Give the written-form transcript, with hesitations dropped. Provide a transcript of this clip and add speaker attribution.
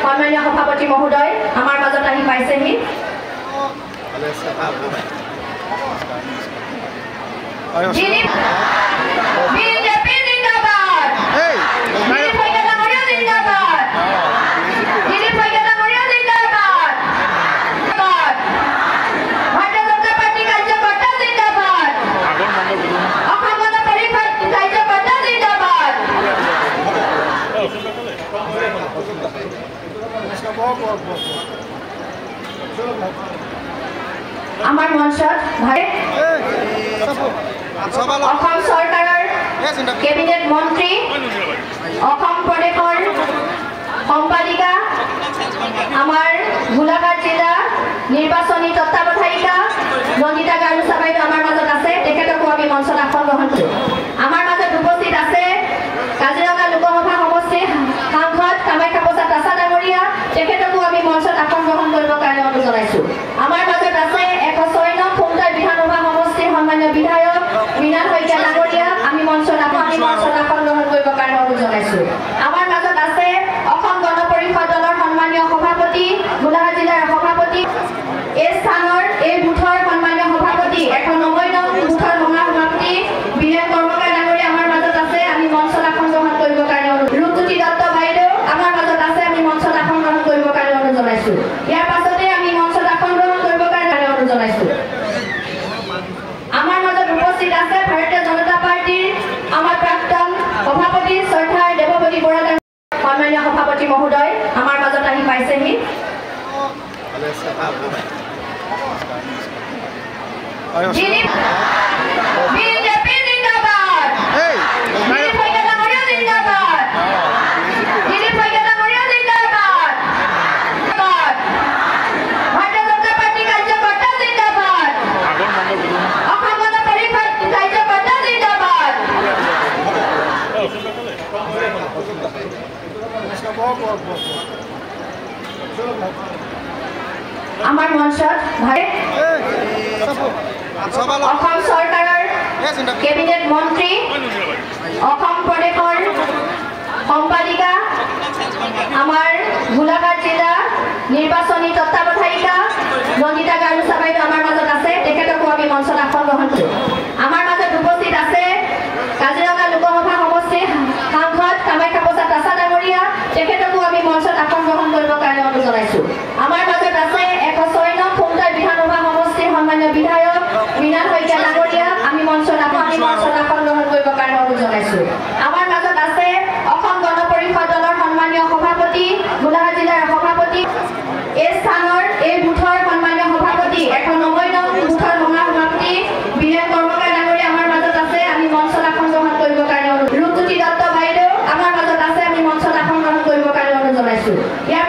Speaker 1: সম্মানীয় সভাপতি মহোদয় আমাৰ মাজত আহি পাইছেহি। আমাৰ মঞ্চত অসম চৰকাৰৰ কেবিনেট মন্ত্ৰী, অসম প্ৰদেশৰ সম্পাদিকা, আমাৰ গোলাঘাট জিলা নিৰ্বাচনী তত্ত্বাৱধায়িকা নন্দিতা গাৰুচা বাইদেউ আমাৰ মাজত আছে। তেখেতকো আমি মঞ্চত আসন গ্ৰহণ কৰোঁ। আমাৰ মাজত উপস্থিত আছে কাজিৰঙা লোকসভা সমষ্টিৰ সাংসদ কামাখ্যা প্ৰসাদ দাসা ডাঙৰীয়া। তেখেতকো আমি মঞ্চত আসন গ্ৰহণ কৰিবৰ কাৰণে অনুৰোধ জনাইছোঁ। আমাৰ মাজত আছে 106 নং খুমটাই বিধানসভা সমষ্টিৰ সন্মানীয় বিধায়ক মৃণাল শইকীয়া ডাঙৰীয়া। আমি মঞ্চত আসন গ্ৰহণ কৰিবৰ কাৰণে অনুৰোধ জনাইছোঁ। আমাৰ মাজত আছে অসম গণ পৰিষদ দলৰ সন্মানীয় সভাপতি, গোলাঘাট জিলাৰ সভাপতি, এই স্থানৰ এই বুথৰ সন্মানীয় সভাপতি 190 নং বুথৰ ৰঙা সভাপতি বীৰেন কৰ্মকাৰ ডাঙৰীয়া আমাৰ মাজত আছে। আমি মঞ্চত আসন গ্ৰহণ কৰিবৰ কাৰণে ৰূপজ্যোতি দত্ত বাইদেউ আমাৰ মাজত আছে। আমি মঞ্চত আসন গ্ৰহণ কৰিবৰ কাৰণে অনুৰোধ জনাইছোঁ। ইয়াৰ পাছতে আমি মঞ্চত আসন গ্ৰহণ কৰিবৰ কাৰণে অনুৰোধ জনাইছোঁ। আমাৰ মাজত উপস্থিত আছে ভাৰতীয় জনতা পাৰ্টিৰ আমাৰ প্ৰাক্তন সভাপতি শ্ৰদ্ধাৰ দেৱপতি বৰা ডাঙৰীয়া। সন্মানীয় সভাপতি মহোদয় আমাৰ মাজত আহি পাইছেহি। আমাৰ মঞ্চত অসম চৰকাৰৰ কেবিনেট মন্ত্ৰী, অসম প্ৰদেশৰ সম্পাদিকা, আমাৰ গোলাঘাট জিলা নিৰ্বাচনী তত্ত্বাৱধায়িকা নন্দিতা গাৰুচা বাইদেউ আমাৰ মাজত আছে। তেখেতকো আমি মঞ্চত আসন গ্ৰহণ কৰোঁ। আমাৰ মাজত উপস্থিত আছে কাজিৰঙা লোকসভা সমষ্টিৰ সাংসদ কামাখ্যা প্ৰসাদ দাসা ডাঙৰীয়া। তেখেতকো আমি মঞ্চত আসন গ্ৰহণ কৰিবৰ কাৰণে অনুৰোধ জনাইছোঁ। আমাৰ মাজত আছে 106 নং খুমটাই বিধানসভা সমষ্টিৰ সন্মানীয় বিধায়ক মৃণাল শইকীয়া ডাঙৰীয়া। আমি মঞ্চত আসন গ্ৰহণ কৰিবৰ কাৰণে অনুৰোধ জনাইছোঁ। আমাৰ মাজত আছে অসম গণ পৰিষদ দলৰ সন্মানীয় সভাপতি, গোলাঘাট জিলাৰ সভাপতি, এই স্থানৰ এই বুথৰ সন্মানীয় সভাপতি 190 নং বুথৰ ৰঙা সভাপতি বীৰেন কৰ্মকাৰ ডাঙৰীয়া আমাৰ মাজত আছে। আমি মঞ্চত আসন গ্ৰহণ কৰিবৰ কাৰণে ৰূপজ্যোতি দত্ত বাইদেউ আমাৰ মাজত আছে। আমি মঞ্চত আসন গ্ৰহণ কৰিবৰ কাৰণে অনুৰোধ জনাইছোঁ। ইয়াৰ